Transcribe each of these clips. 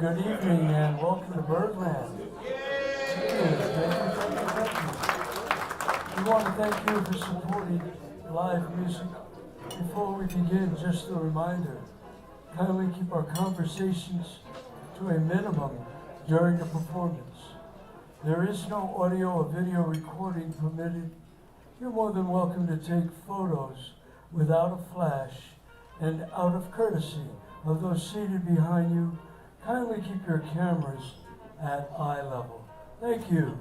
Good evening and welcome to Birdland. We want to thank you for supporting live music. Before we begin, just a reminder, kindly keep our conversations to a minimum during the performance. There is no audio or video recording permitted. You're more than welcome to take photos without a flash, and out of courtesy of those seated behind you, kindly keep your cameras at eye level. Thank you.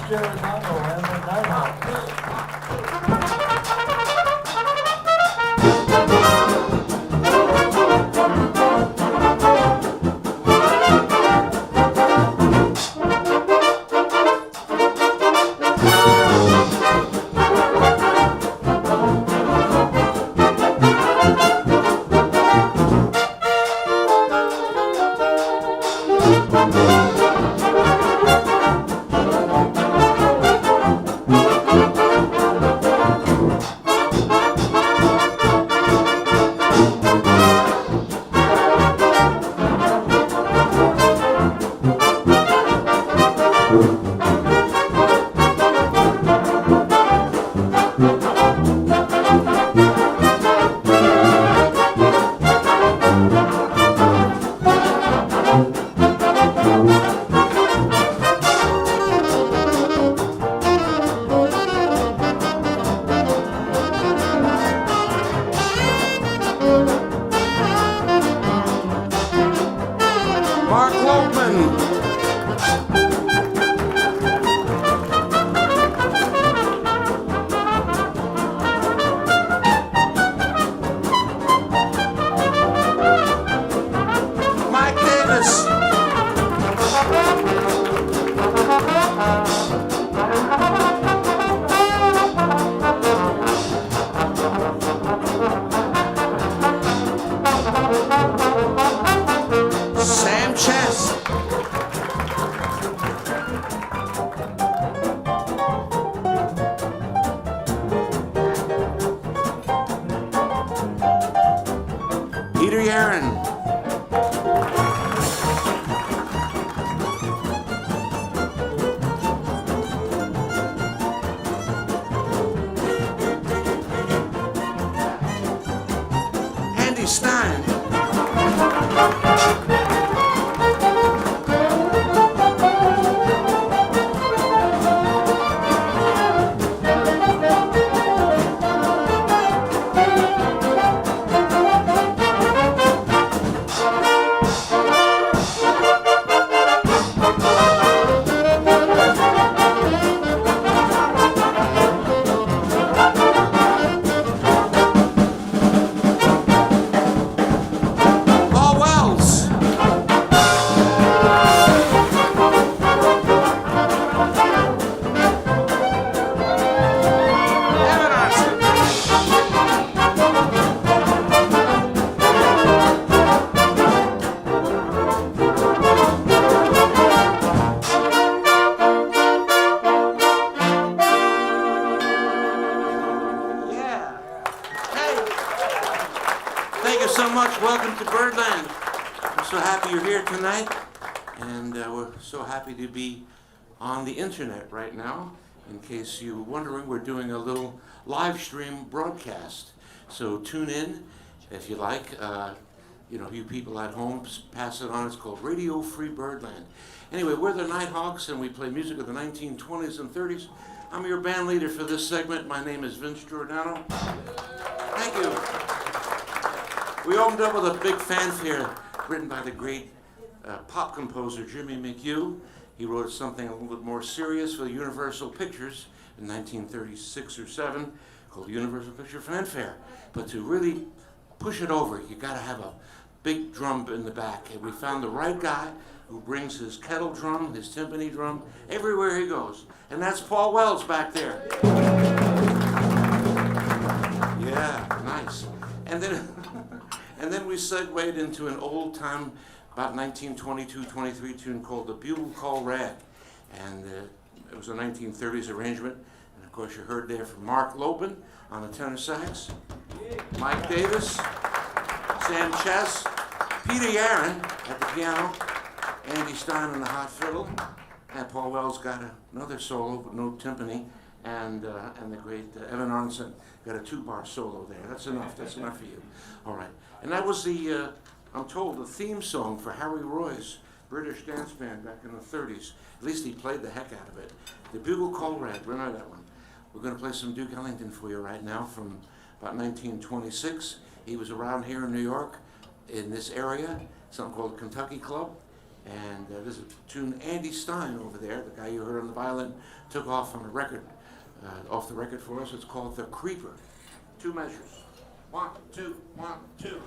Giordano and the Nighthawks. So happy to be on the internet right now. In case you're wondering, we're doing a little live stream broadcast. So tune in if you like. You people at home, pass it on. It's called Radio Free Birdland. Anyway, we're the Nighthawks and we play music of the 1920s and 30s. I'm your band leader for this segment. My name is Vince Giordano. Thank you. We opened up with a big fanfare written by the great pop composer Jimmy McHugh. He wrote something a little bit more serious for Universal Pictures in 1936 or 7 called Universal Picture Fanfare. But to really push it over, you got to have a big drum in the back. And we found the right guy who brings his kettle drum, his timpani drum, everywhere he goes. And that's Paul Wells back there. Yeah, nice. And then, and then we segued into an old-time, about 1922-23 tune called The Bugle Call Rag. And it was a 1930s arrangement. And of course you heard there from Mark Lopin on the tenor sax, Mike Davis, Sam Chess, Peter Yaron at the piano, Andy Stein on the hot fiddle, and Paul Wells got another solo with no timpani, and the great Evan Arnson got a 2-bar solo there. That's enough for you. All right. And that was the, I'm told, the theme song for Harry Roy's British dance band back in the 30s. At least he played the heck out of it. The Bugle Call Rag, remember that one? We're going to play some Duke Ellington for you right now from about 1926. He was around here in New York, in this area, something called Kentucky Club. And there's a tune Andy Stein over there, the guy you heard on the violin, took off on the record, off the record for us. It's called The Creeper. 2 measures. 1, 2, 1, 2.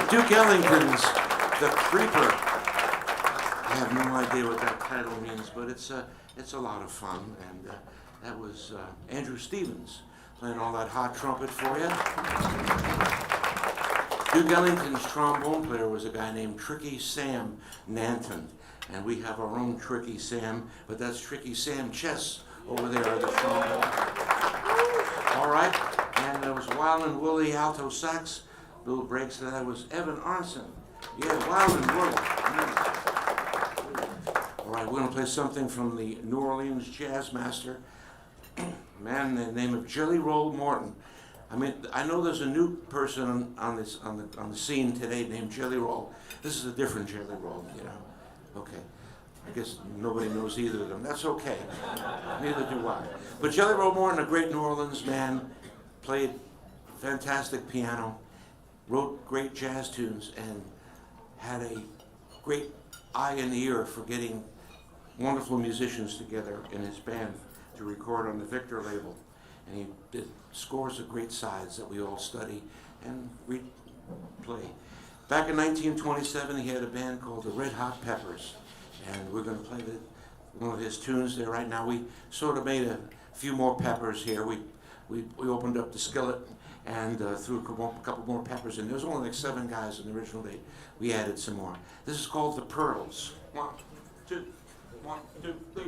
Duke Ellington's The Creeper. I have no idea what that title means, but it's a lot of fun, and that was Andrew Stevens playing all that hot trumpet for you. Duke Ellington's trombone player was a guy named Tricky Sam Nanton, and we have our own Tricky Sam, but that's Tricky Sam Chess over there at the trombone. All right, and there was Wild and Woolly alto sax. Little breaks to that was Evan Arnson. Yeah, Wild and Woolly. All right, we're going to play something from the New Orleans jazz master, a man in the name of Jelly Roll Morton. I mean, I know there's a new person on the scene today named Jelly Roll. This is a different Jelly Roll, you know. Okay. I guess nobody knows either of them. That's okay. Neither do I. But Jelly Roll Morton, a great New Orleans man, played fantastic piano, wrote great jazz tunes, and had a great eye and ear for getting wonderful musicians together in his band to record on the Victor label. And he did scores of great sides that we all study and replay. Back in 1927, he had a band called the Red Hot Peppers, and we're going to play one of his tunes there right now. We sort of made a few more peppers here. We opened up the skillet and threw a couple more peppers in. There was only like 7 guys in the original date. We added some more. This is called The Pearls. 1, 2, 1, 2, 3.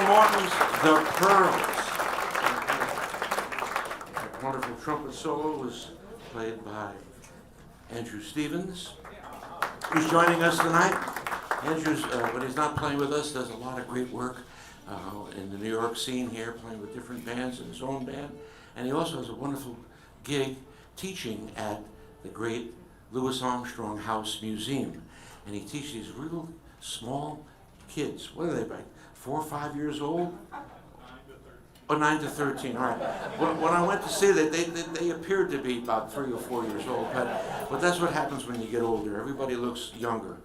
Morton's The Pearls. That wonderful trumpet solo was played by Andrew Stevens, who's joining us tonight. Andrew's, when he's not playing with us, does a lot of great work in the New York scene here, playing with different bands and his own band. And he also has a wonderful gig teaching at the great Louis Armstrong House Museum. And he teaches these real small kids. What are they, like 4 or 5 years old? 9 to 13, all right. When I went to see that, they appeared to be about 3 or 4 years old, but that's what happens when you get older. Everybody looks younger,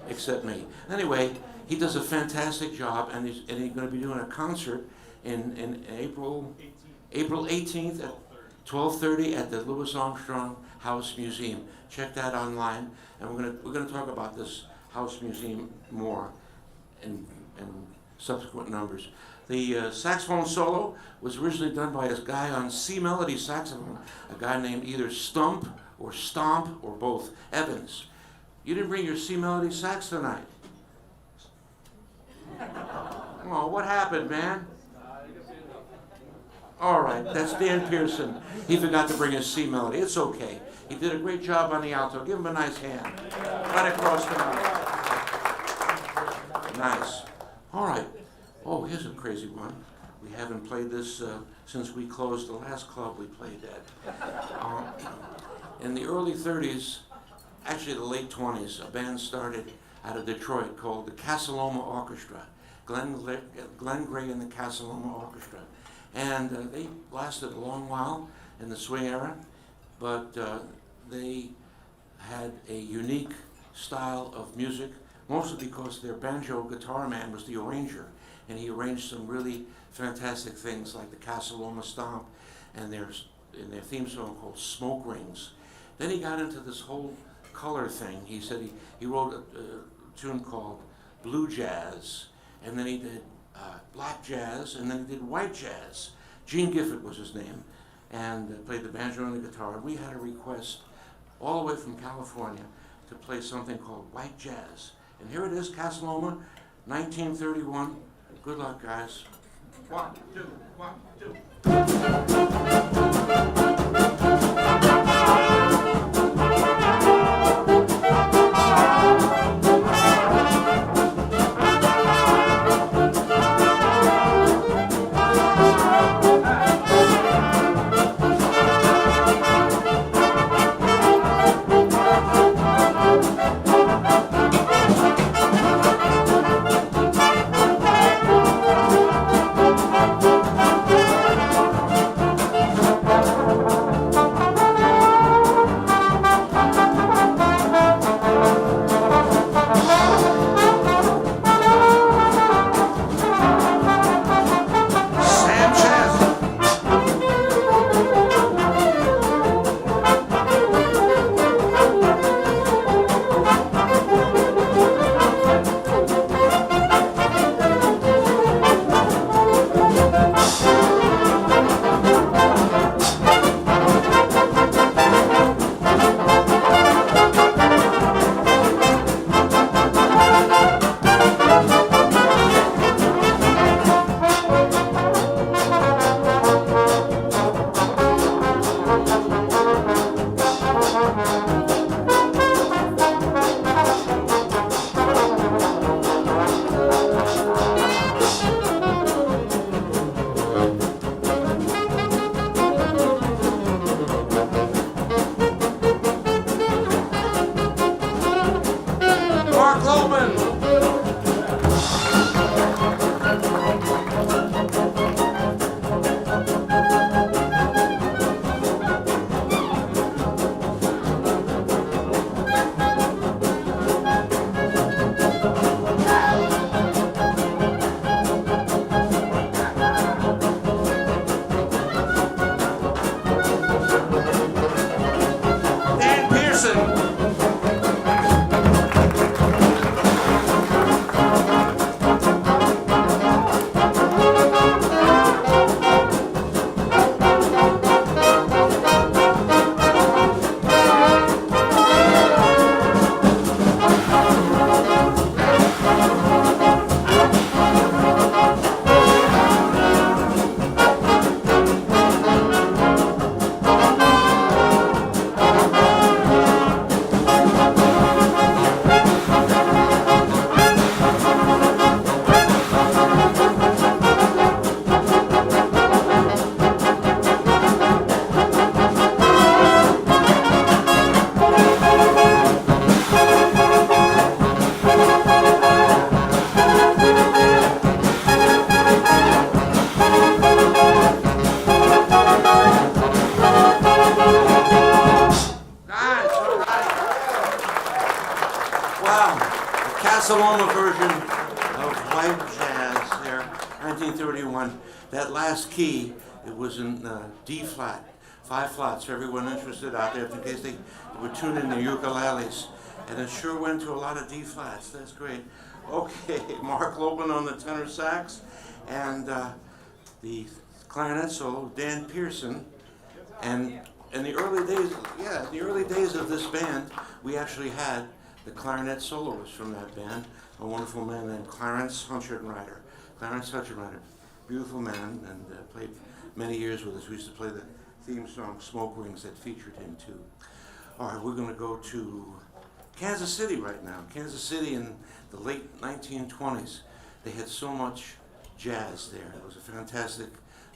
except me. Anyway, he does a fantastic job, and he's going to be doing a concert in April 18th at 12:30 at the Louis Armstrong House Museum. Check that online, and we're gonna talk about this House Museum more in subsequent numbers. The saxophone solo was originally done by a guy on C Melody saxophone, a guy named either Stump or Stomp or both, Evans. You didn't bring your C Melody sax tonight. Oh, what happened, man? All right, that's Dan Pearson. He forgot to bring his C melody. It's okay. He did a great job on the alto. Give him a nice hand. Right across the mouth. Nice. All right. Oh, here's a crazy one. We haven't played this since we closed the last club we played at. In the early 30s, actually the late 20s, a band started out of Detroit called the Casaloma Orchestra. Glenn Gray and the Casaloma Orchestra. And they lasted a long while in the swing era, but they had a unique style of music, mostly because their banjo guitar man was the arranger, and he arranged some really fantastic things like the Casaloma Stomp and their theme song called Smoke Rings. Then he got into this whole color thing. He said he wrote a tune called Blue Jazz, and then he did black jazz, and then he did white jazz. Gene Gifford was his name, and played the banjo and the guitar. We had a request all the way from California to play something called white jazz. And here it is, Casaloma, 1931. Good luck, guys. 1, 2, 1, 2. Casaloma version of white jazz there, 1931. That last key, it was in D flat, 5 flats for everyone interested out there, in case they would tune in their ukuleles. And it sure went to a lot of D flats. That's great. Okay, Mark Loban on the tenor sax, and the clarinet solo, Dan Pearson. And in the early days of this band, we actually had the clarinet soloist from that band, a wonderful man named Clarence Hutchinrider. beautiful man, and played many years with us. We used to play the theme song Smoke Rings that featured him too. All right, we're going to go to Kansas City right now. Kansas City in the late 1920s. They had so much jazz there. It was a fantastic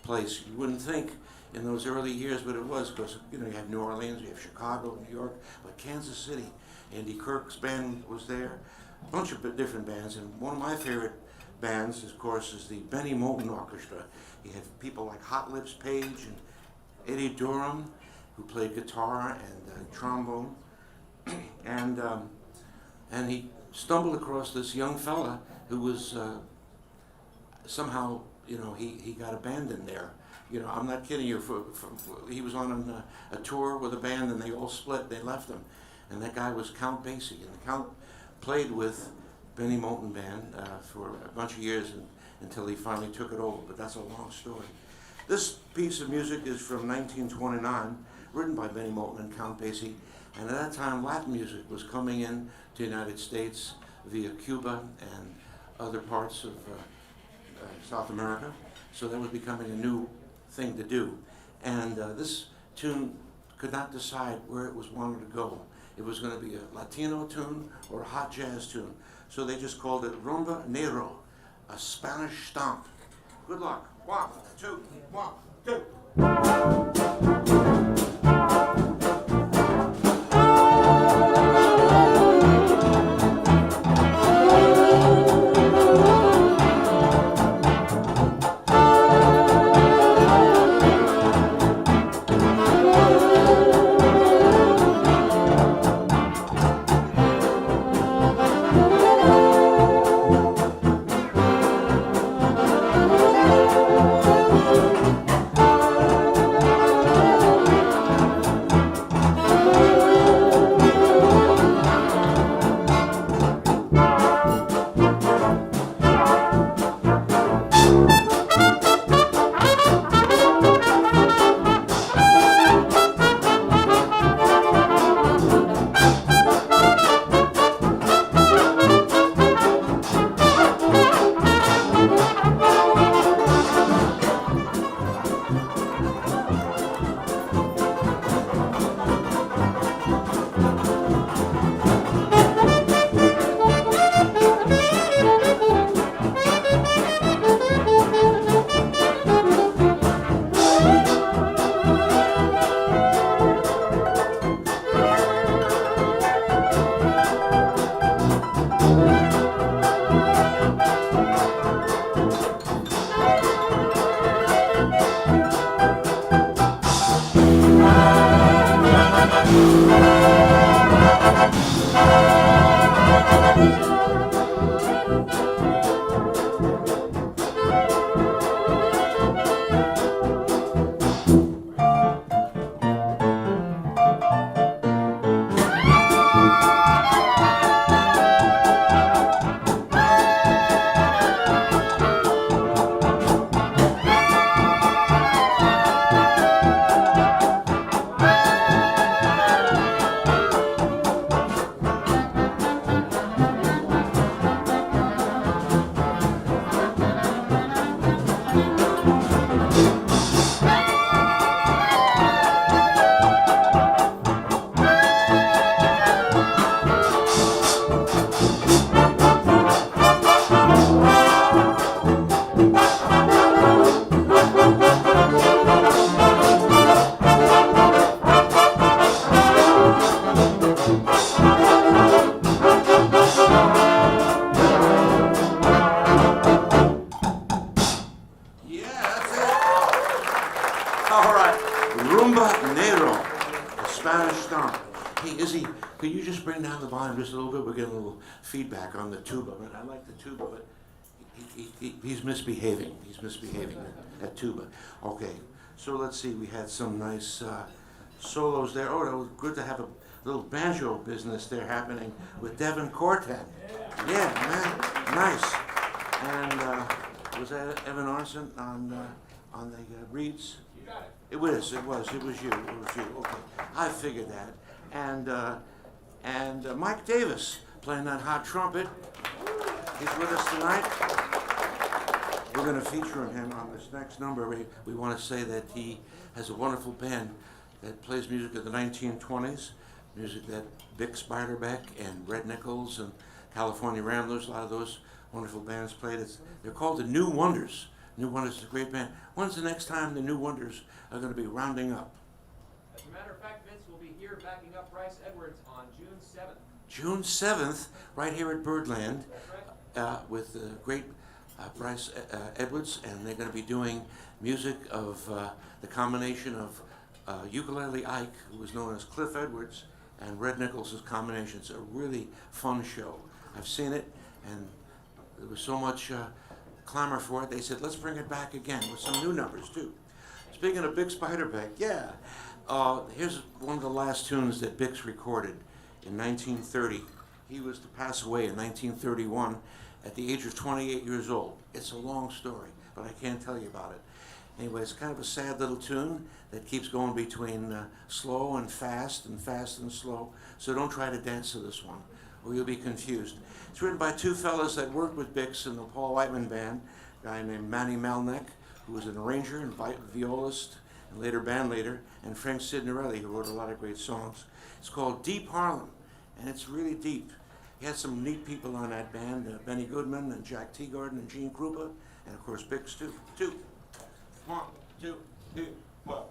place. You wouldn't think in those early years, but it was, because you have New Orleans, you have Chicago, New York, but Kansas City. Andy Kirk's band was there, a bunch of different bands, and one of my favorite bands, of course, is the Benny Moten Orchestra. He had people like Hot Lips Page and Eddie Durham, who played guitar and trombone, and he stumbled across this young fella who was somehow, he got abandoned there. I'm not kidding you. He was on a tour with a band, and they all split. They left him, and that guy was Count Basie, and the Count played with Benny Moten Band for a bunch of years until he finally took it over. But that's a long story. This piece of music is from 1929, written by Benny Moten and Count Basie, and at that time Latin music was coming in to the United States via Cuba and other parts of South America. So that was becoming a new thing to do. And this tune could not decide where it was wanted to go. It was going to be a Latino tune or a hot jazz tune. So they just called it Rumba Negro, a Spanish stomp. Good luck. 1, 2, 1, 2. Could you just bring down the volume just a little bit? We're getting a little feedback on the tuba. I like the tuba, but he's misbehaving. He's misbehaving at tuba. Okay, so let's see. We had some nice solos there. Oh, that was good to have a little banjo business there happening with Devin Quartet. Yeah, man, nice. And was that Evan Arson on the reeds? You got it. It was you. Okay, I figured that. And Mike Davis playing that hot trumpet. He's with us tonight. We're going to feature him on this next number. We want to say that he has a wonderful band that plays music of the 1920s, music that Vic Spiderbeck and Red Nichols and California Ramblers, a lot of those wonderful bands played. They're called the New Wonders. New Wonders is a great band. When's the next time the New Wonders are going to be rounding up? As a matter of fact, Vince will be here backing up Bryce Edwards on June 7th. June 7th, right here at Birdland, That's right. with the great Bryce Edwards, and they're going to be doing music of the combination of Ukulele Ike, who was known as Cliff Edwards, and Red Nichols' combination. It's a really fun show. I've seen it, and there was so much clamor for it. They said, let's bring it back again with some new numbers, too. Speaking of Bix Beiderbecke, yeah. Here's one of the last tunes that Bix recorded in 1930. He was to pass away in 1931 at the age of 28 years old. It's a long story, but I can't tell you about it. Anyway, it's kind of a sad little tune that keeps going between slow and fast and slow. So don't try to dance to this one, or you'll be confused. It's written by two fellas that worked with Bix in the Paul Whiteman band, a guy named Manny Malneck, who was an arranger and violist and later band leader, and Frank Signorelli, who wrote a lot of great songs. It's called Deep Harlem, and it's really deep. He had some neat people on that band, Benny Goodman and Jack Teagarden and Gene Krupa, and of course Bix too. 1, 2, 3, 4.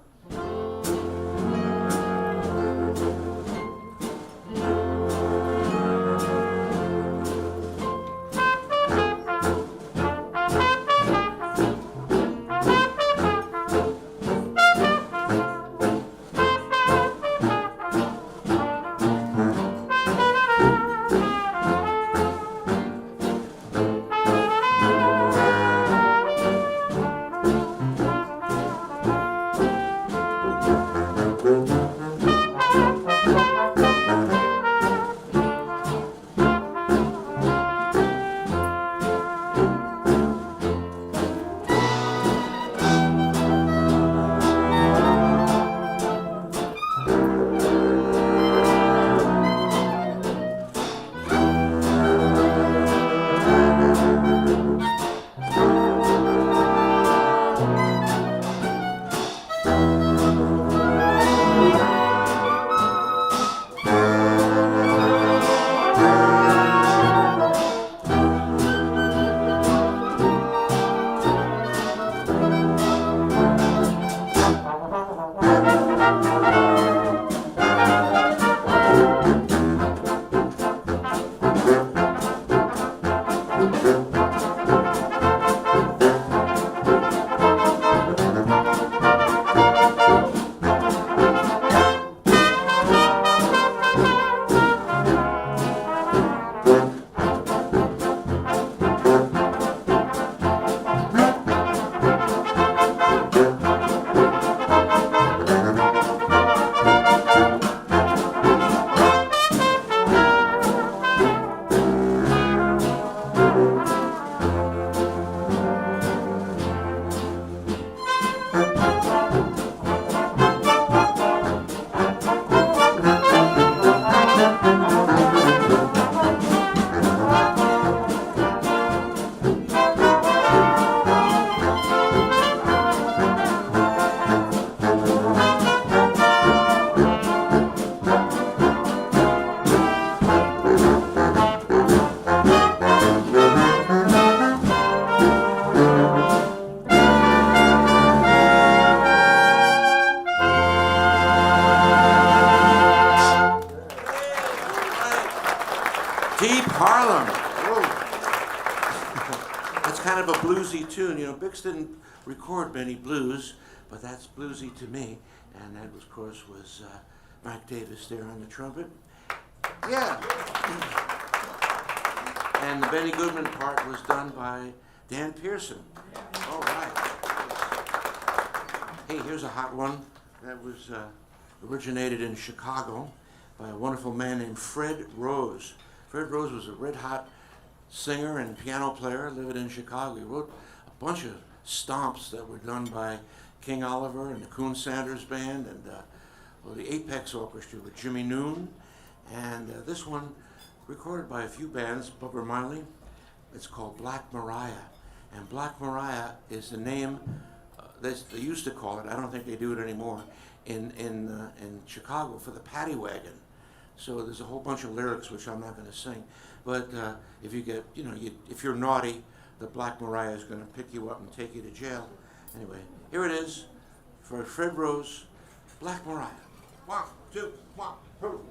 Harlem. That's kind of a bluesy tune. You know, Bix didn't record many blues, but that's bluesy to me. And that, of course, was Mike Davis there on the trumpet. Yeah. And the Benny Goodman part was done by Dan Pearson. All right. Hey, here's a hot one that was originated in Chicago by a wonderful man named Fred Rose. Fred Rose was a red-hot singer and piano player living in Chicago. He wrote a bunch of stomps that were done by King Oliver and the Coon Sanders Band and the Apex Orchestra with Jimmy Noon. And this one recorded by a few bands, Bubba Miley. It's called Black Mariah. And Black Mariah is the name they used to call it. I don't think they do it anymore in Chicago for the paddy wagon. So there's a whole bunch of lyrics which I'm not going to sing. But if you get, if you're naughty, the Black Mariah is going to pick you up and take you to jail. Anyway, here it is for Fred Rose, Black Mariah. 1, 2, 1, 2.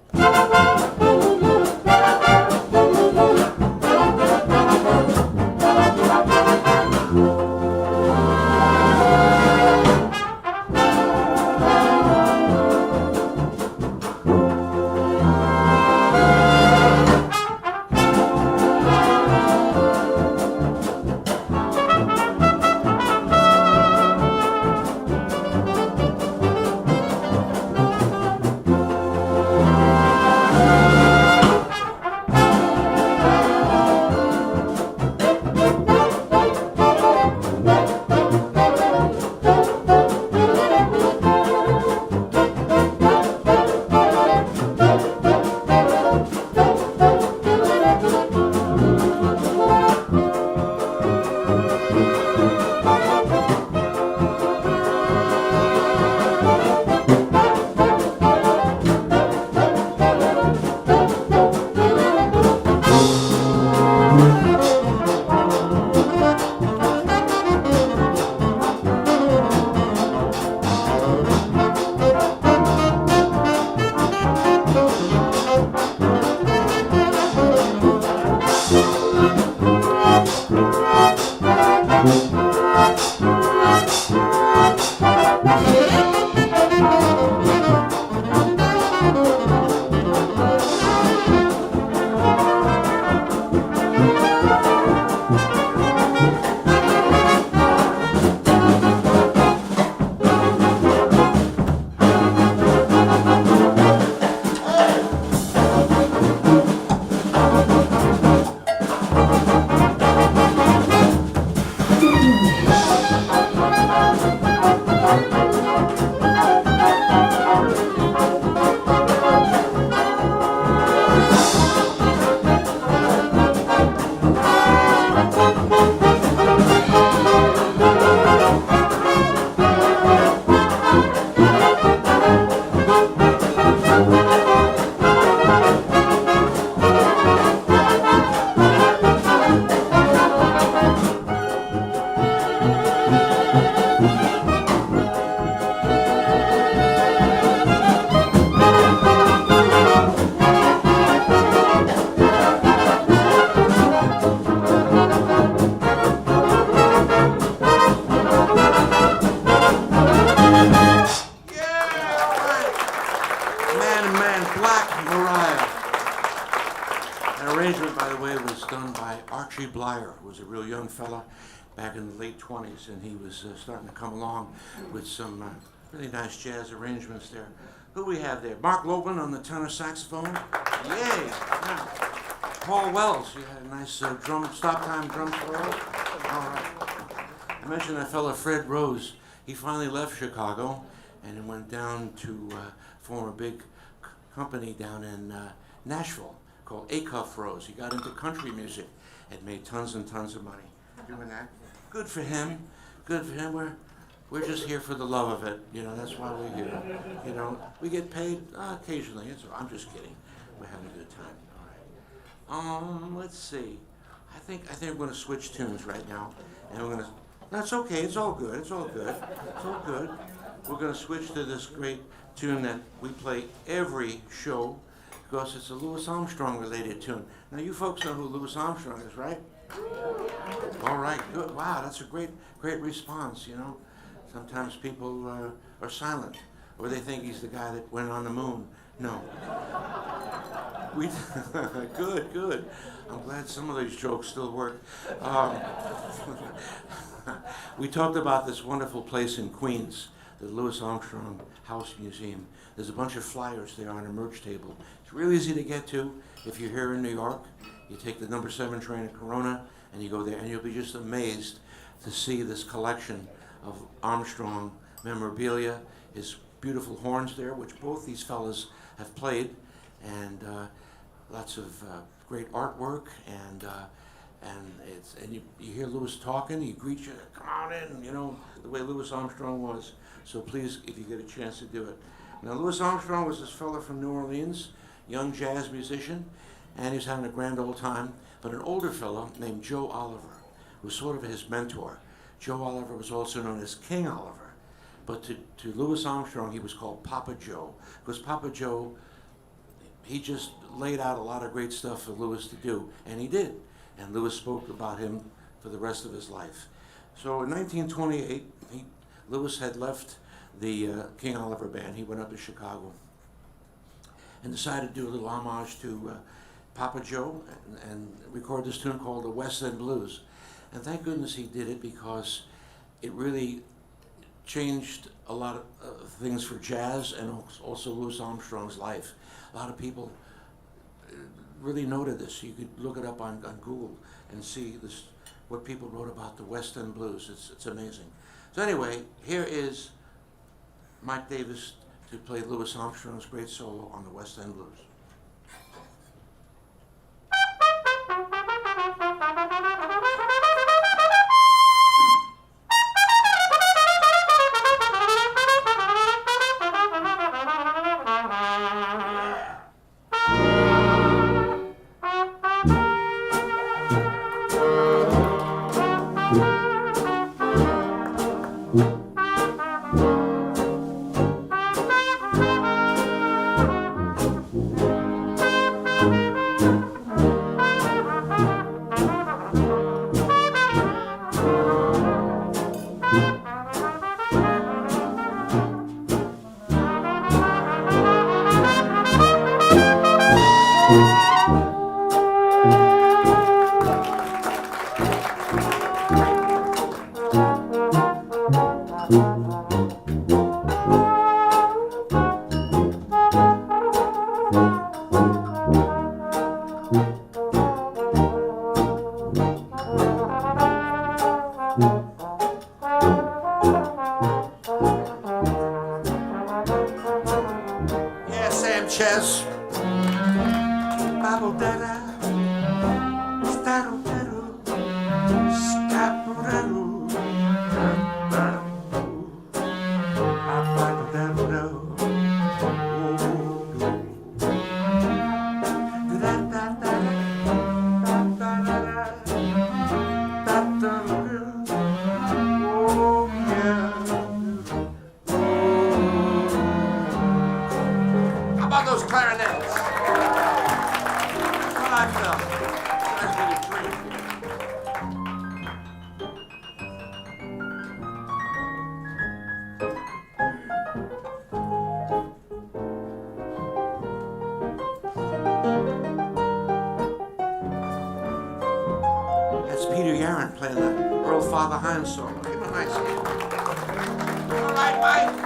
Was a real young fella back in the late 20s, and he was starting to come along with some really nice jazz arrangements there. Who we have there? Mark Loban on the tenor saxophone. Yay! Yeah. Paul Wells, you had a nice stop time drum solo. All right. I mentioned that fella Fred Rose. He finally left Chicago and went down to form a big company down in Nashville called Acuff Rose. He got into country music. Had made tons and tons of money doing that. Good for him. Good for him. We're just here for the love of it. That's why we're here. We get paid occasionally. I'm just kidding. We're having a good time. All right. Let's see. I think we're going to switch tunes right now, and we're going to. That's okay. It's all good. It's all good. It's all good. We're going to switch to this great tune that we play every show, because it's a Louis Armstrong related tune. Now you folks know who Louis Armstrong is, right? All right, good. Wow, that's a great response, Sometimes people are silent, or they think he's the guy that went on the moon. No. Good. I'm glad some of these jokes still work. We talked about this wonderful place in Queens, the Louis Armstrong House Museum. There's a bunch of flyers there on a merch table. It's real easy to get to if you're here in New York. You take the number 7 train at Corona, and you go there, and you'll be just amazed to see this collection of Armstrong memorabilia, his beautiful horns there, which both these fellas have played, and lots of great artwork, and you hear Louis talking, he greets you, come on in, you know, the way Louis Armstrong was. So please, if you get a chance to do it. Now, Louis Armstrong was this fella from New Orleans, young jazz musician, and he was having a grand old time. But an older fellow named Joe Oliver was sort of his mentor. Joe Oliver was also known as King Oliver. But to Louis Armstrong, he was called Papa Joe, because Papa Joe, he just laid out a lot of great stuff for Louis to do, and he did. And Louis spoke about him for the rest of his life. So in 1928, Louis had left the King Oliver Band. He went up to Chicago and decided to do a little homage to Papa Joe and record this tune called the West End Blues. And thank goodness he did it, because it really changed a lot of things for jazz and also Louis Armstrong's life. A lot of people really noted this. You could look it up on Google and see this, what people wrote about the West End Blues. It's amazing. So anyway, here is Mike Davis to play Louis Armstrong's great solo on the West End Blues. Solo. Give him a nice hand. All right, Mike.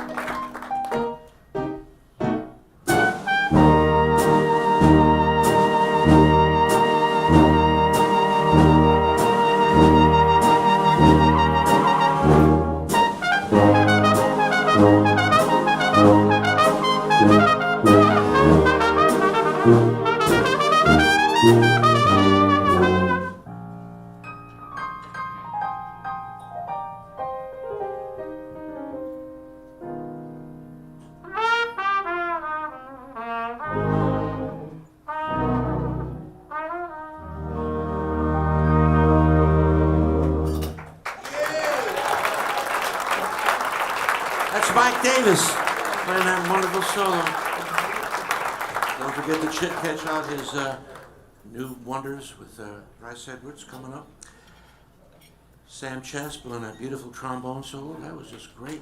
Mike Davis playing that wonderful solo. Don't forget to catch out his new wonders with Bryce Edwards coming up. Sam Chess playing that beautiful trombone solo. That was just great.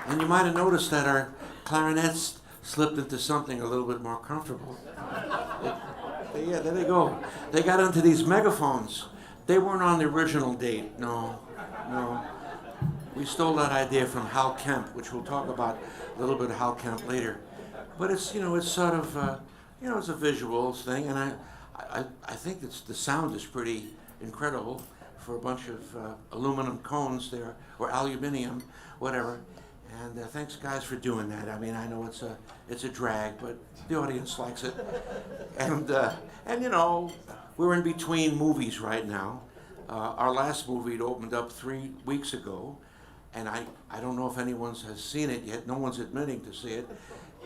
And you might have noticed that our clarinets slipped into something a little bit more comfortable. Yeah, there they go. They got into these megaphones. They weren't on the original date. No. We stole that idea from Hal Kemp, which we'll talk about a little bit of Hal Kemp later. But it's, it's sort of, it's a visuals thing, and I think the sound is pretty incredible for a bunch of aluminum cones there, or aluminium, whatever. And thanks, guys, for doing that. I mean, I know it's a drag, but the audience likes it. And we're in between movies right now. Our last movie had opened up 3 weeks ago, and I don't know if anyone has seen it yet. No one's admitting to see it.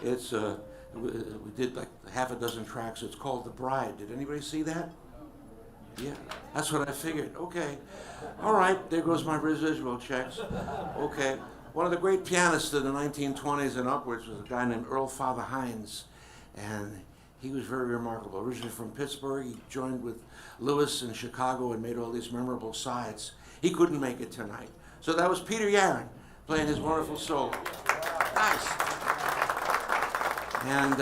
It's we did like half a dozen tracks. It's called The Bride. Did anybody see that? Yeah, that's what I figured. Okay, all right. There goes my residual checks. Okay, one of the great pianists of the 1920s and upwards was a guy named Earl Father Hines, and he was very remarkable. Originally from Pittsburgh, he joined with Lewis in Chicago and made all these memorable sides. He couldn't make it tonight. So that was Peter Yaron playing his wonderful solo. Nice. And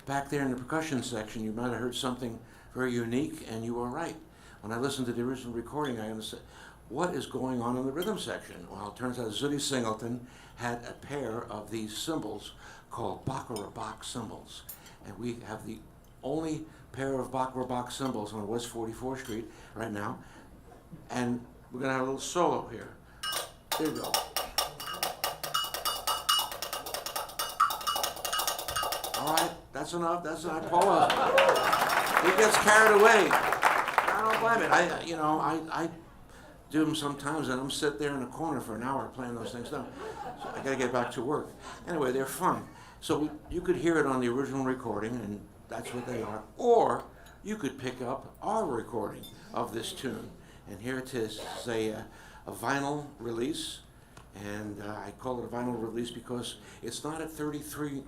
back there in the percussion section, you might have heard something very unique, and you were right. When I listened to the original recording, I understood what is going on in the rhythm section. Well, it turns out Zooty Singleton had a pair of these cymbals called Baccarat cymbals. And we have the only pair of Baccarat cymbals on West 44th Street right now. And we're going to have a little solo here. There you go. All right, that's enough. That's enough. Paula, he gets carried away. I don't blame it. I do them sometimes, and I'm sit there in the corner for an hour playing those things down. So I got to get back to work. Anyway, they're fun. So you could hear it on the original recording, and that's what they are. Or you could pick up our recording of this tune. And here it is. It's a vinyl release, and I call it a vinyl release because it's not at 33.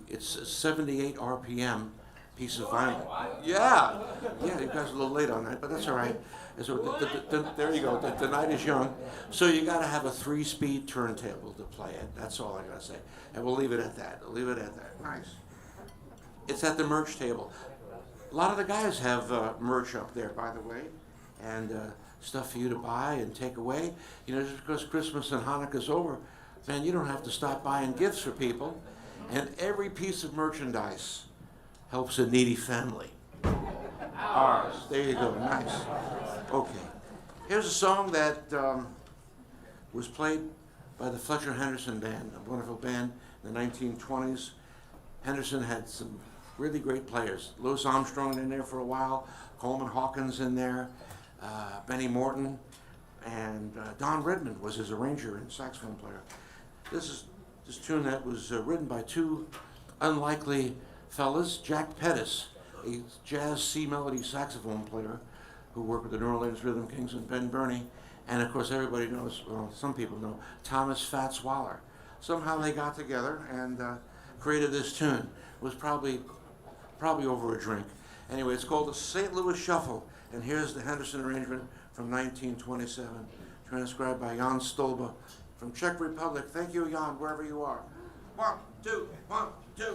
It's a 78 RPM piece of vinyl. Yeah, you guys are a little late on that, but that's all right. So there you go. The night is young. So you got to have a 3-speed turntable to play it. That's all I got to say. And we'll leave it at that. We'll leave it at that. Nice. It's at the merch table. A lot of the guys have merch up there, by the way, and stuff for you to buy and take away. You know, just because Christmas and Hanukkah's over, man, you don't have to stop buying gifts for people. And every piece of merchandise helps a needy family. Ours. There you go. Nice. Okay. Here's a song that was played by the Fletcher Henderson Band, a wonderful band in the 1920s. Henderson had some really great players. Louis Armstrong in there for a while, Coleman Hawkins in there, Benny Morton, and Don Redmond was his arranger and saxophone player. This tune that was written by two unlikely fellas, Jack Pettis, a jazz C-melody saxophone player who worked with the New Orleans Rhythm Kings and Ben Burney, and of course everybody knows, well, some people know, Thomas Fats Waller. Somehow they got together and created this tune. It was probably over a drink. Anyway, it's called the St. Louis Shuffle, and here's the Henderson arrangement from 1927, transcribed by Jan Stolba from Czech Republic. Thank you, Jan, wherever you are. 1, 2, 1, 2.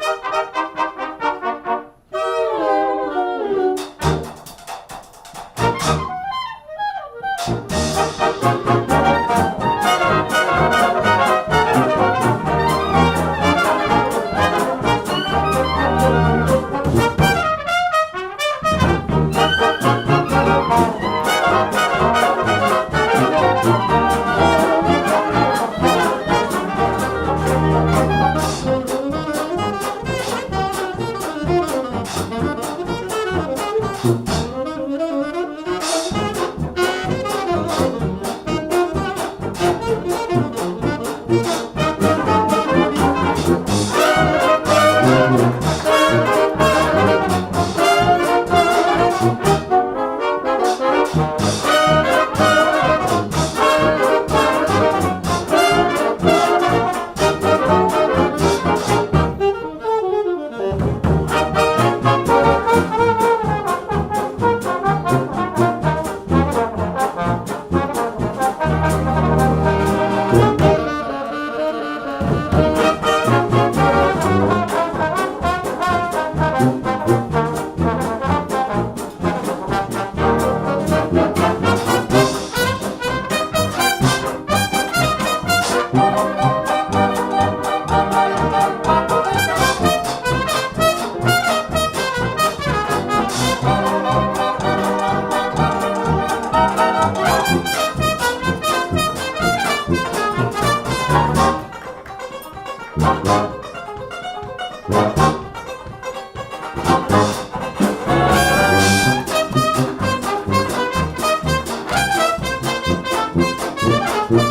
Man,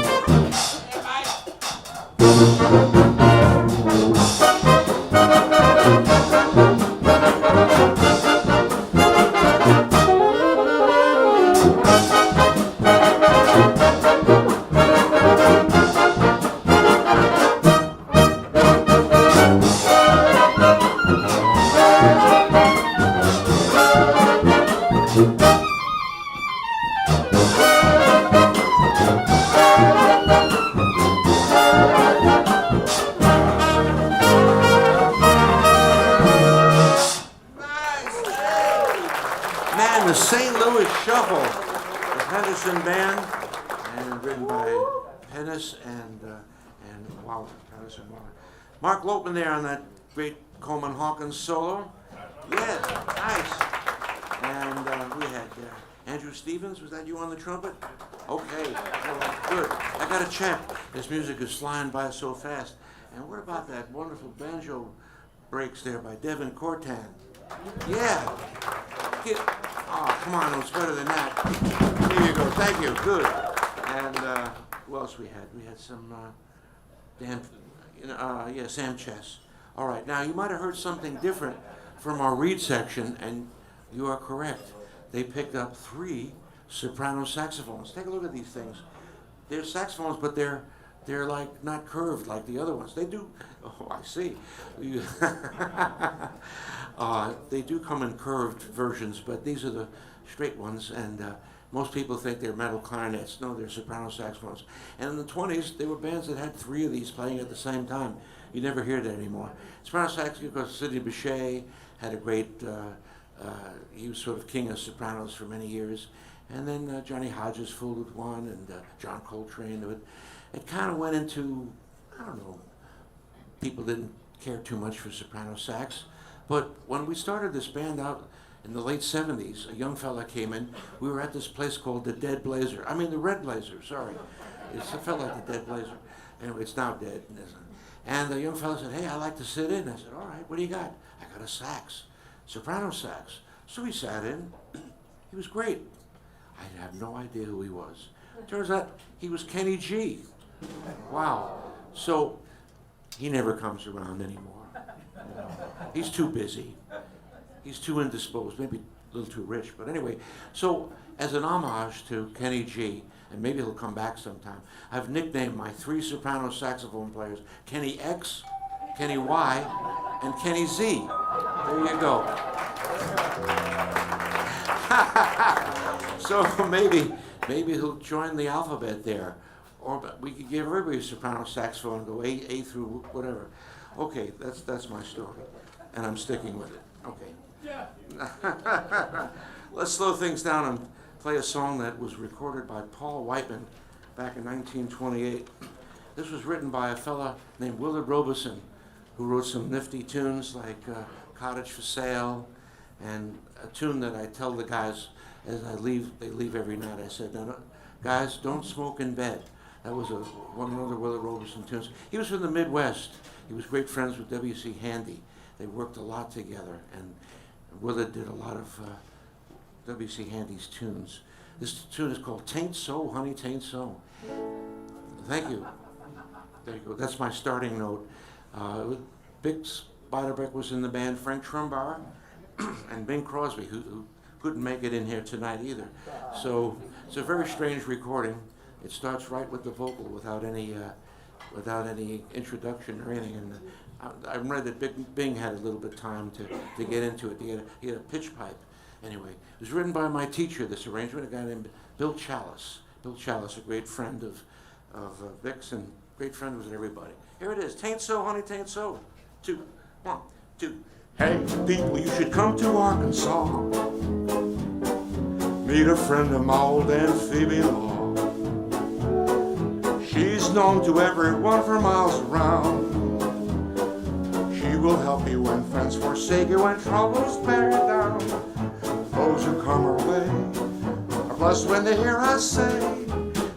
the St. Louis Shuffle, the Henderson Band, and written by Pennis and wow, Pennis and Waller. Mark Lopman there on that great Coleman Hawkins solo. Yeah, nice. And we had Andrew Stevens. Was that you on the trumpet? Okay, well, good. I gotta check. This music is flying by so fast. And what about that wonderful banjo breaks there by Devin Cortan? Yeah. Oh, come on, it was better than that. There you go. Thank you. Good. And who else we had? We had some Sam Chess. All right. Now you might have heard something different from our reed section, and you are correct. They picked up 3 soprano saxophones. Take a look at these things. They're saxophones, but they're like not curved like the other ones. They do. Oh, I see. They do come in curved versions, but these are the straight ones, and most people think they're metal clarinets. No, they're soprano saxophones. And in the 20s, there were bands that had 3 of these playing at the same time. You never hear that anymore. Soprano saxophone, because Sidney Bechet had a great, he was sort of king of sopranos for many years. And then Johnny Hodges fooled with one, and John Coltrane. It kind of went into, I don't know, people didn't care too much for soprano sax. But when we started this band out in the late 70s, a young fella came in. We were at this place called the Red Blazer, sorry. It felt like the Dead Blazer. Anyway, it's now dead. And the young fella said, hey, I'd like to sit in. I said, all right, what do you got? I got a sax, soprano sax. So he sat in. He was great. I have no idea who he was. Turns out he was Kenny G. Wow. So he never comes around anymore. He's too busy. He's too indisposed, maybe a little too rich. But anyway, so as an homage to Kenny G, and maybe he'll come back sometime, I've nicknamed my 3 soprano saxophone players Kenny X, Kenny Y, and Kenny Z. There you go. So maybe he'll join the alphabet there. Or we could give everybody a soprano saxophone and go A through whatever. Okay, that's my story, and I'm sticking with it. Okay. Yeah. Let's slow things down and play a song that was recorded by Paul Whiteman back in 1928. This was written by a fella named Willard Robeson, who wrote some nifty tunes like Cottage for Sale, and a tune that I tell the guys as they leave every night. I said, no, guys, don't smoke in bed. That was one of the Willard Robeson tunes. He was from the Midwest. He was great friends with W.C. Handy. They worked a lot together, and Willard did a lot of W.C. Handy's tunes. This tune is called Tain't So, Honey, Tain't So. Thank you. There you go. That's my starting note. Bix Beiderbecke was in the band, Frank Trumbauer, and Bing Crosby, who couldn't make it in here tonight either. So it's a very strange recording. It starts right with the vocal without any introduction or anything. And I read that Bing had a little bit of time to get into it. He had a pitch pipe. Anyway, it was written by my teacher, this arrangement, a guy named Bill Chalice. Bill Chalice, a great friend of Vic's and great friend with everybody. Here it is. Tain't so, honey, tain't so. 2, 1, 2. Hey, people, you should come to Arkansas. Meet a friend of my old Aunt Phoebe Law. She's known to everyone for miles around. She will help you when friends forsake you, when troubles bear you down. Those who come her way are blessed when they hear us say,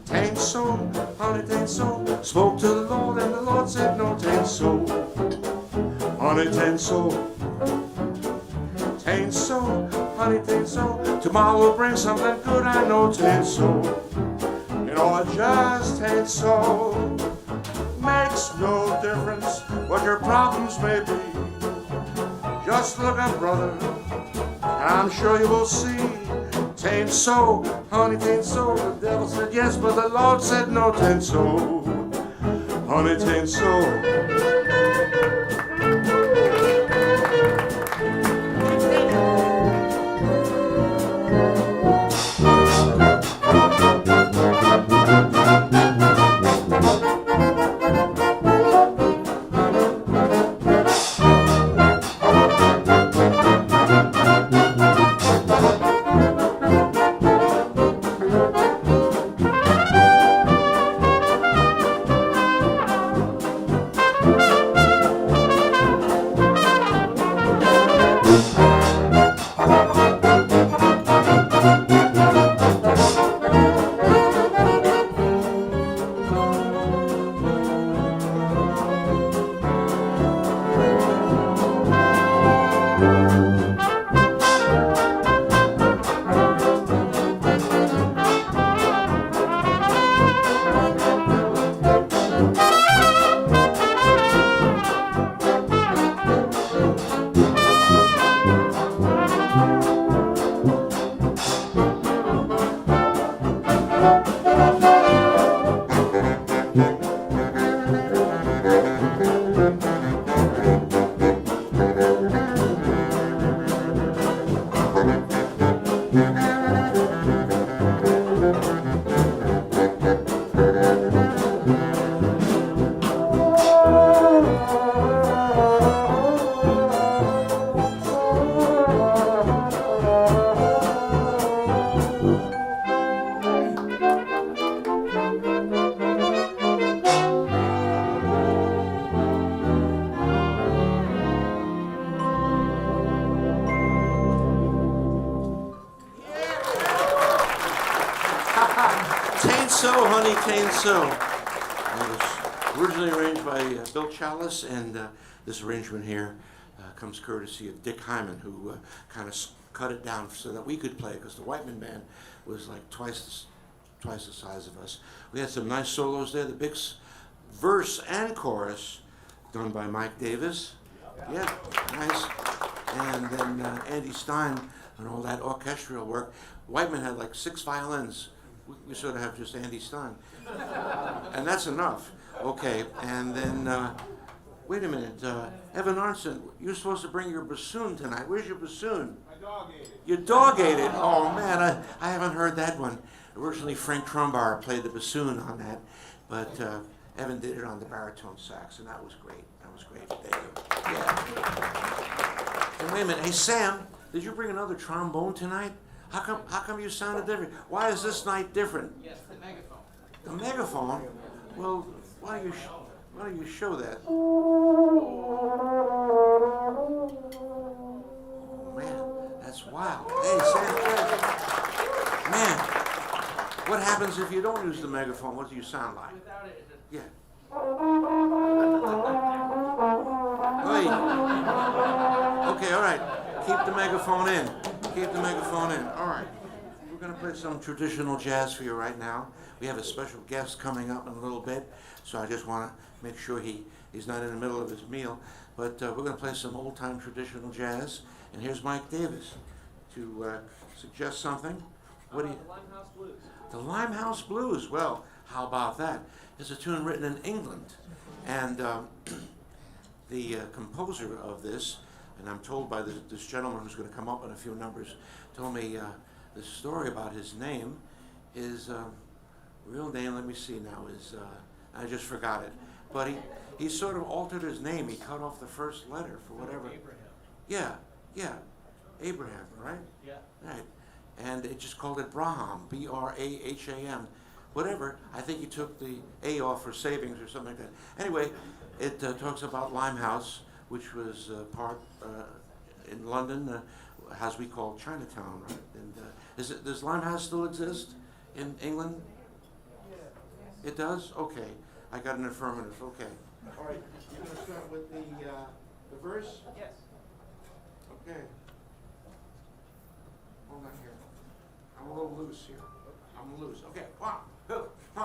tain't so, honey, tain't so. Spoke to the Lord and the Lord said, no, tain't so, honey, tain't so. Tain't so, honey, tain't so. Tomorrow will bring something good, I know, tain't so. In No, it just ain't so. Makes no difference what your problems may be. Just look up, brother, and I'm sure you will see. Tain't so, honey, tain't so. The devil said yes, but the Lord said no. Tain't so, honey, tain't so. Tain't so, honey, tain't so. It was originally arranged by Bill Chalice, and this arrangement here comes courtesy of Dick Hyman, who kind of cut it down so that we could play, because the Whiteman Band was like twice the size of us. We had some nice solos there. The big verse and chorus done by Mike Davis. Yeah, nice. And then Andy Stein and all that orchestral work. Whiteman had like 6 violins. We sort of have just Andy Stein. And that's enough. Okay, and then, wait a minute. Evan Arnson, you're supposed to bring your bassoon tonight. Where's your bassoon? My dog ate it. Your dog ate it? Oh, man, I haven't heard that one. Originally, Frank Trumbar played the bassoon on that, but Evan did it on the baritone sax, and that was great. That was great. There you go. Yeah. And wait a minute. Hey, Sam, did you bring another trombone tonight? How come you sounded different? Why is this night different? Yes, the megaphone. The megaphone? Well, why don't you show that? Oh, man, that's wild. Hey, Sam, man, what happens if you don't use the megaphone? What do you sound like? Without it, Yeah. Wait. Okay, all right. Keep the megaphone in. Keep the megaphone in. All right. We're going to play some traditional jazz for you right now. We have a special guest coming up in a little bit, so I just want to make sure he's not in the middle of his meal. But we're going to play some old-time traditional jazz. And here's Mike Davis to suggest something. What do you? the Limehouse Blues. The Limehouse Blues. Well, how about that? It's a tune written in England, and the composer of this, and I'm told by this gentleman who's going to come up in a few numbers, told me the story about his name. His real name, let me see now, is I just forgot it. But he sort of altered his name. He cut off the first letter for whatever. Abraham. Yeah, Abraham, right? Yeah. Right. And it just called it Braham, B-R-A-H-A-M. Whatever. I think he took the A off for savings or something like that. Anyway, it talks about Limehouse, which was part in London, as we call Chinatown, right? And does Limehouse still exist in England? It does? Okay. I got an affirmative. Okay. All right. You're going to start with the verse? Yes. Okay. Hold on here. I'm a little loose here. I'm loose. Okay. 1, 2, 3.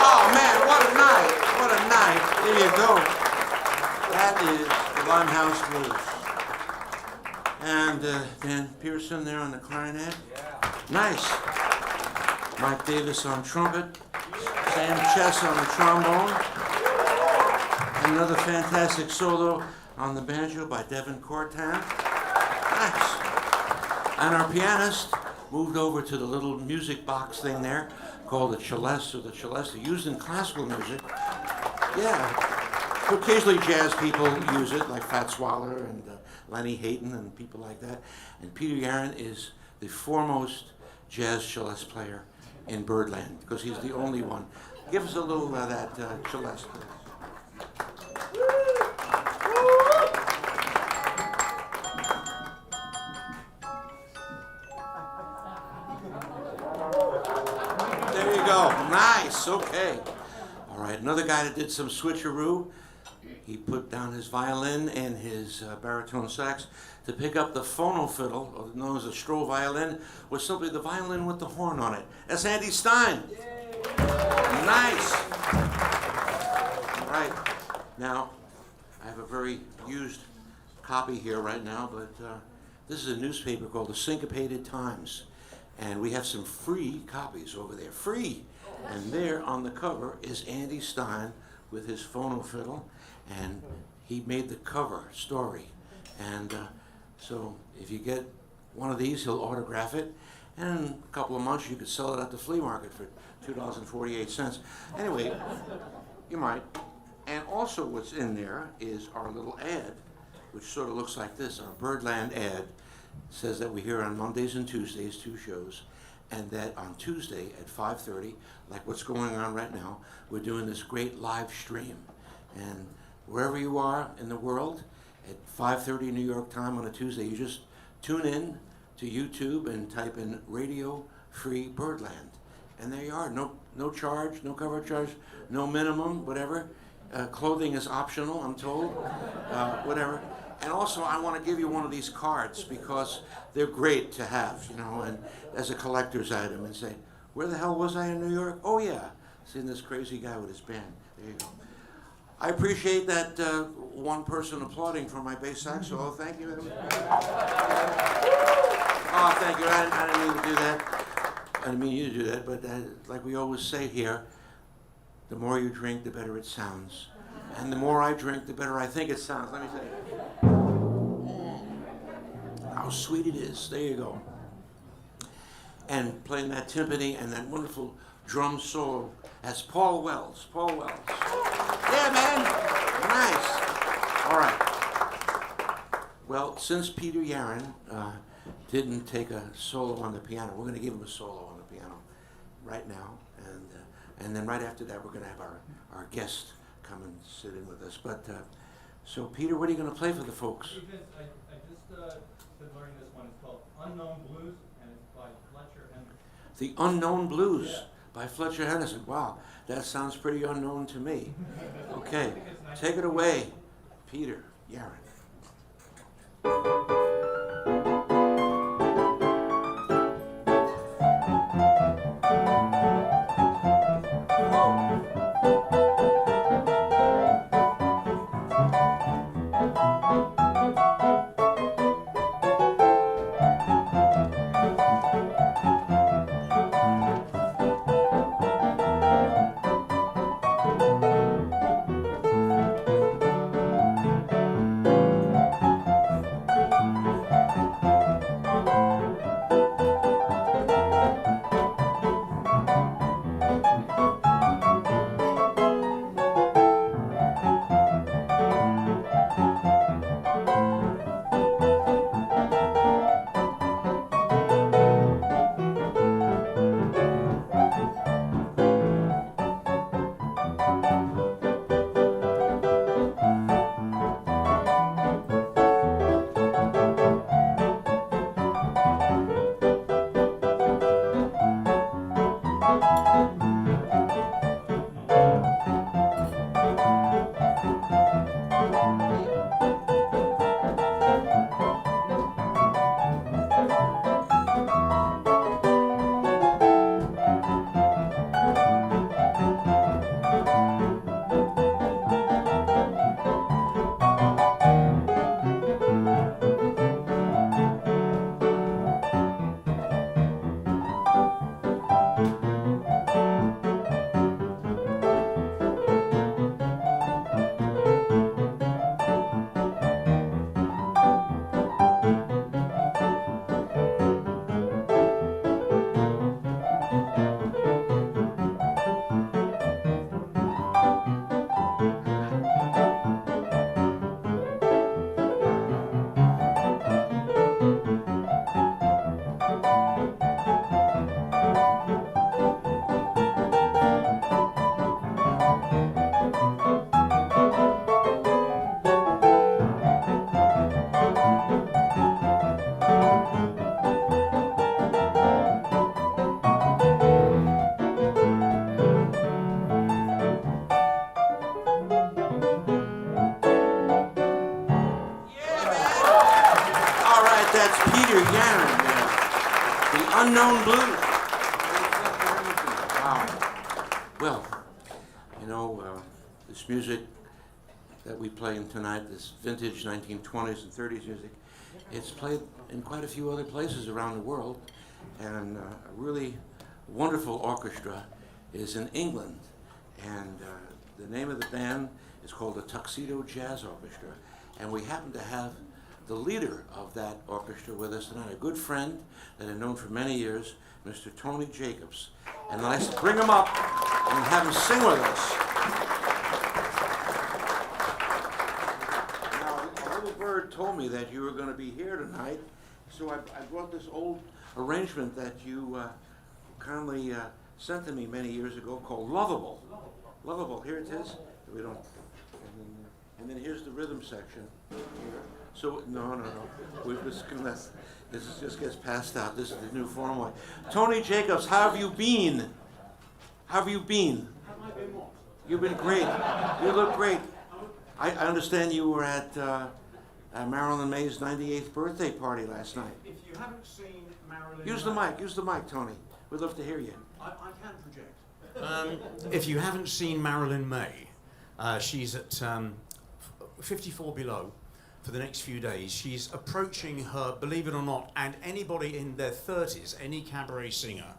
Oh man, what a night! What a night! There you go. That is the Limehouse Blues. And Dan Pearson there on the clarinet. Nice. Mike Davis on trumpet. Sam Chess on the trombone. And another fantastic solo on the banjo by Devin Cortan. Nice. And our pianist moved over to the little music box thing there called the celeste or the celesta, used in classical music. Yeah. Occasionally jazz people use it, like Fats Waller and Lenny Hayden and people like that. And Peter Yaron is the foremost jazz celeste player in Birdland because he's the only one. Give us a little of that celeste, please. There you go. Nice. Okay. All right. Another guy that did some switcheroo. He put down his violin and his baritone sax to pick up the phono fiddle, known as a Stroh violin, was simply the violin with the horn on it. That's Andy Stein. Nice. All right. Now, I have a very used copy here right now, but this is a newspaper called the Syncopated Times. And we have some free copies over there. Free! And there on the cover is Andy Stein with his phono fiddle. And he made the cover story. And so if you get one of these, he'll autograph it. And in a couple of months, you could sell it at the flea market for $2.48. Anyway, you might. And also what's in there is our little ad, which sort of looks like this. Our Birdland ad says that we're here on Mondays and Tuesdays, 2 shows, and that on Tuesday at 5:30, like what's going on right now, we're doing this great live stream. And wherever you are in the world, at 5:30 New York time on a Tuesday, you just tune in to YouTube and type in Radio Free Birdland. And there you are. No charge, no cover charge, no minimum, whatever. Clothing is optional, I'm told. Whatever. And also, I want to give you one of these cards because they're great to have, you know, and as a collector's item, and say, where the hell was I in New York? Oh yeah, seeing this crazy guy with his band. There you go. I appreciate that one person applauding for my bass sax solo. Thank you. Oh, thank you. I didn't mean to do that. I didn't mean you to do that, but like we always say here, the more you drink, the better it sounds. And the more I drink, the better I think it sounds. Let me tell you. How sweet it is. There you go. And playing that timpani and that wonderful drum solo. That's Paul Wells. Paul Wells. Yeah, man. Nice. All right. Well, since Peter Yaron didn't take a solo on the piano, we're going to give him a solo on the piano right now. And then right after that, we're going to have our guest come and sit in with us. But so, Peter, what are you going to play for the folks? I just been learning this one. It's called Unknown Blues, and it's by Fletcher Henderson. The Unknown Blues. Yeah. By Fletcher Henderson. Wow, that sounds pretty unknown to me. Okay, take it away, Peter Yaron. that's Peter Gannon, the Unknown Blues. Wow. Well, you know, this music that we play tonight, this vintage 1920s and 30s music, it's played in quite a few other places around the world, and a really wonderful orchestra is in England, and the name of the band is called the Tuxedo Jazz Orchestra, and we happen to have the leader of that orchestra with us tonight, a good friend that I've known for many years, Mr. Tony Jacobs, and let's bring him up and have him sing with us. A little bird told me that you were going to be here tonight, so I brought this old arrangement that you kindly sent to me many years ago called Lovable. Lovable, here it is. We don't, and then here's the rhythm section. Here. So no. This just gets passed out. This is the new form. Tony Jacobs, how have you been? How have you been? Have I been what? You've been great. You look great. I understand you were at Marilyn May's 98th birthday party last night. If you haven't seen Marilyn Use the mic, Tony. We'd love to hear you. I can project. If you haven't seen Marilyn May, she's at 54 Below for the next few days. She's approaching her, believe it or not, and anybody in their 30s, any cabaret singer,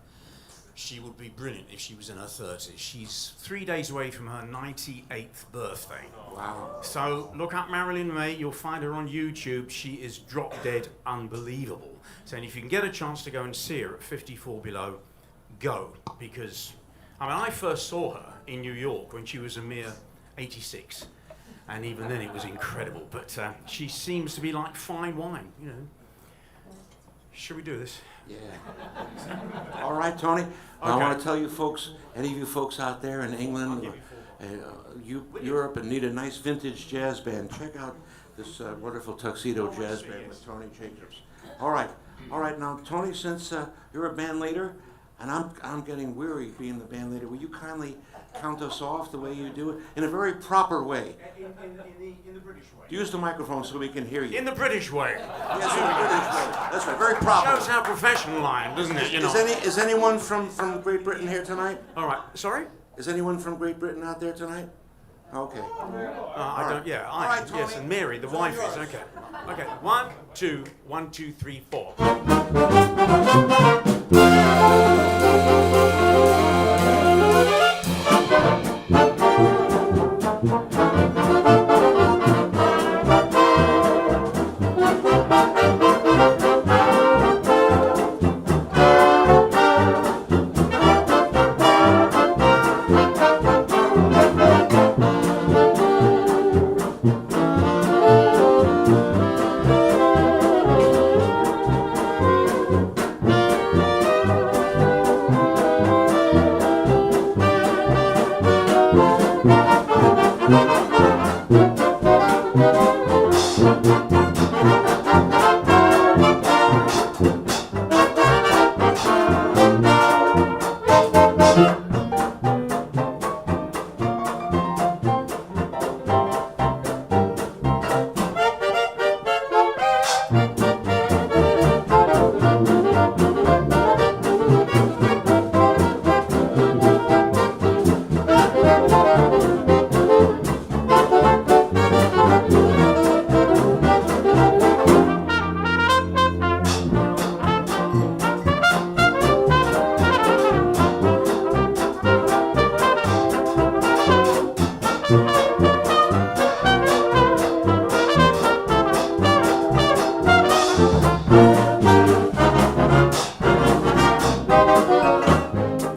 she would be brilliant if she was in her 30s. She's 3 days away from her 98th birthday. Wow. So look up Marilyn May, you'll find her on YouTube. She is drop dead unbelievable. So if you can get a chance to go and see her at 54 Below, go. Because, I first saw her in New York when she was a mere 86. And even then it was incredible. But she seems to be like fine wine, you know. Should we do this? Yeah. All right, Tony. Okay. I want to tell you folks, any of you folks out there in England, Europe, and need a nice vintage jazz band, check out this wonderful Tuxedo Jazz Band with Tony Jacobs. All right. Now, Tony, since you're a band leader, and I'm getting weary being the band leader, will you kindly count us off the way you do it in a very proper way? In the British way. Use the microphone so we can hear you. In the British way. Yes, in the British way. That's right. Very proper. Shows how professional I am, doesn't it? You know. Is anyone from Great Britain here tonight? All right. Sorry? Is anyone from Great Britain out there tonight? Okay. I don't. Yeah. All right, Yes, Tony. and Mary, the wife is okay. Okay. 1, 2, 1, 2, 3, 4.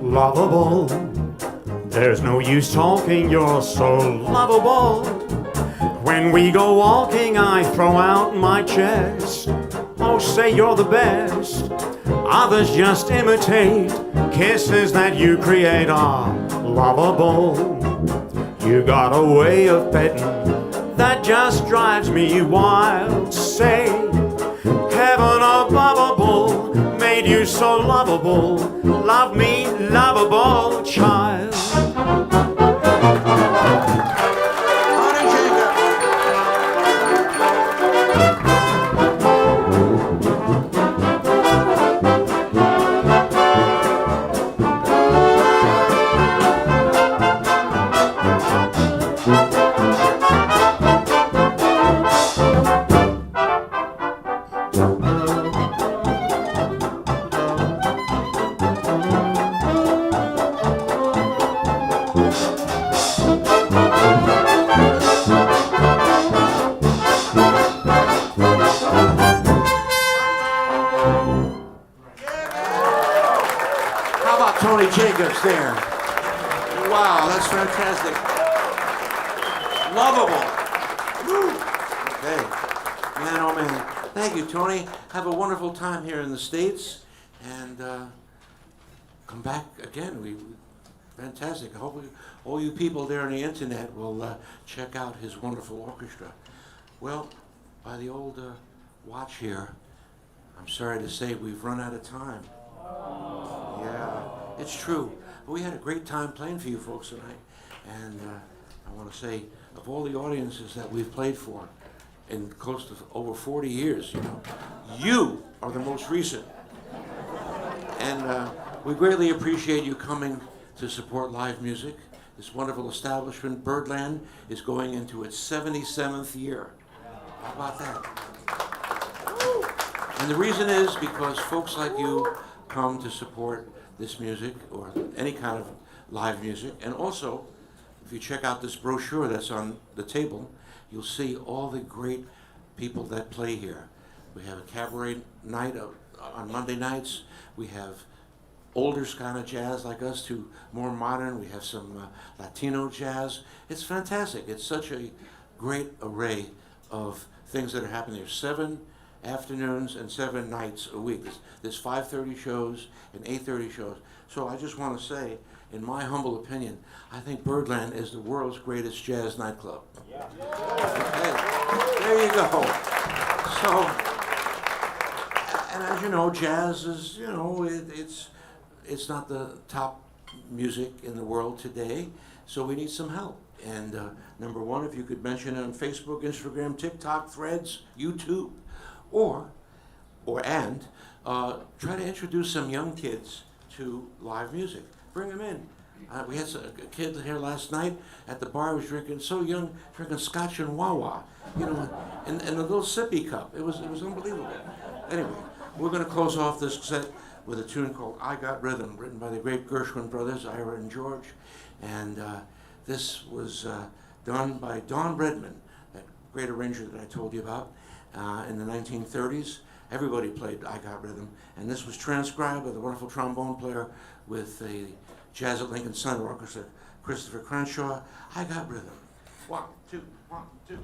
Lovable, there's no use talking, you're so lovable. When we go walking, I throw out my chest. Oh, say you're the best. Others just imitate. Kisses that you create are lovable. You got a way of petting that just drives me wild. Say, heaven aboveable made you so lovable. Love me, lovable child. Tony Jacobs there. Wow, that's fantastic. Lovable. Woo. Okay. Man, oh man. Thank you, Tony. Have a wonderful time here in the States. And come back again. Fantastic. I hope all you people there on the internet will check out his wonderful orchestra. Well, by the old watch here, I'm sorry to say we've run out of time. Yeah, it's true. But we had a great time playing for you folks tonight. And I want to say, of all the audiences that we've played for in close to over 40 years, you are the most recent. And we greatly appreciate you coming to support live music. This wonderful establishment, Birdland, is going into its 77th year. How about that? And the reason is because folks like you come to support this music or any kind of live music. And also, if you check out this brochure that's on the table, you'll see all the great people that play here. We have a cabaret night on Monday nights. We have older kind of jazz like us to more modern. We have some Latino jazz. It's fantastic. It's such a great array of things that are happening. There's 7 afternoons and 7 nights a week. There's 5:30 shows and 8:30 shows. So I just want to say, in my humble opinion, I think Birdland is the world's greatest jazz nightclub. Yeah. Okay. There you go. So, and as you know, jazz is, it's not the top music in the world today, so we need some help. And number one, if you could mention it on Facebook, Instagram, TikTok, Threads, YouTube, or try to introduce some young kids to live music. Bring them in. We had a kid here last night at the bar. He was drinking, so young, drinking scotch and Wawa, in a little sippy cup. It was unbelievable. Anyway, we're going to close off this set with a tune called I Got Rhythm, written by the great Gershwin brothers, Ira and George. And this was done by Don Redman, that great arranger that I told you about, in the 1930s. Everybody played I Got Rhythm. And this was transcribed by the wonderful trombone player with the Jazz at Lincoln Center Orchestra, Christopher Crenshaw. I Got Rhythm. 1, 2, 1, 2.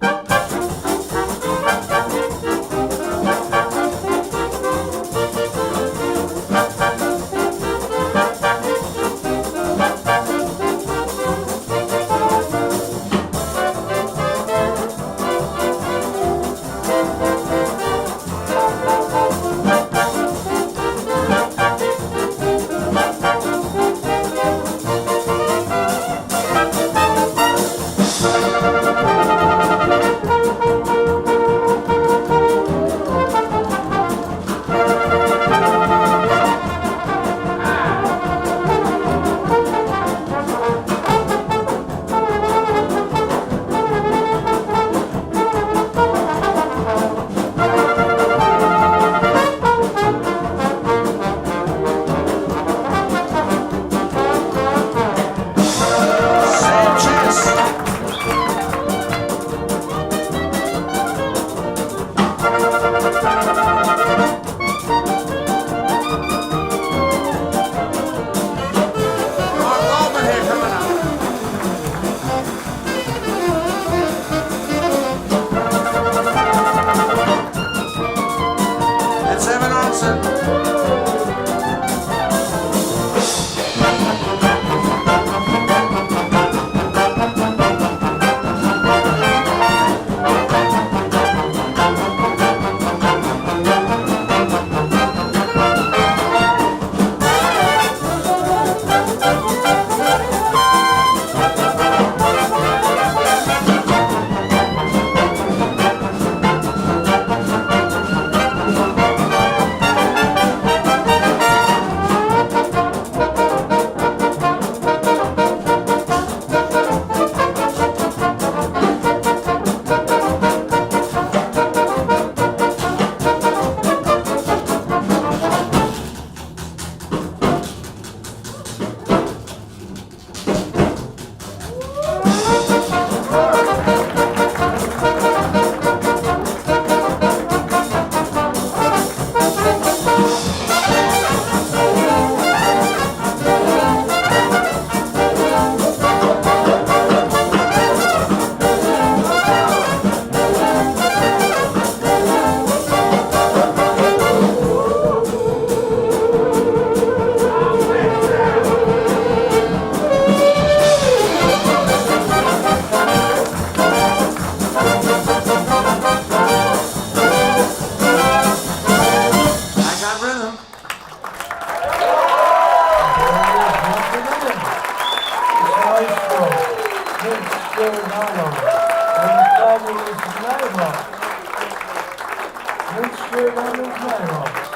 It's Giordano The Nighthawks.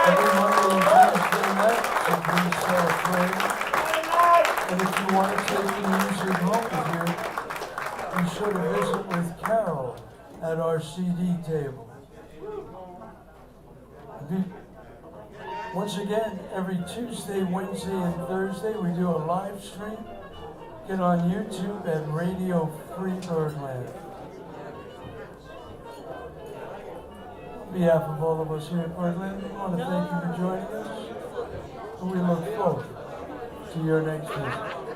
Every Monday and Tuesday night, so please tell a friend. And if you want to take the music home with you, be sure to visit with Carol at our CD table. Once again, every Tuesday, Wednesday, and Thursday, we do a live stream. Get on YouTube at Radio Free Birdland. On behalf of all of us here at Birdland, we want to thank you for joining us, and we look forward to your next visit.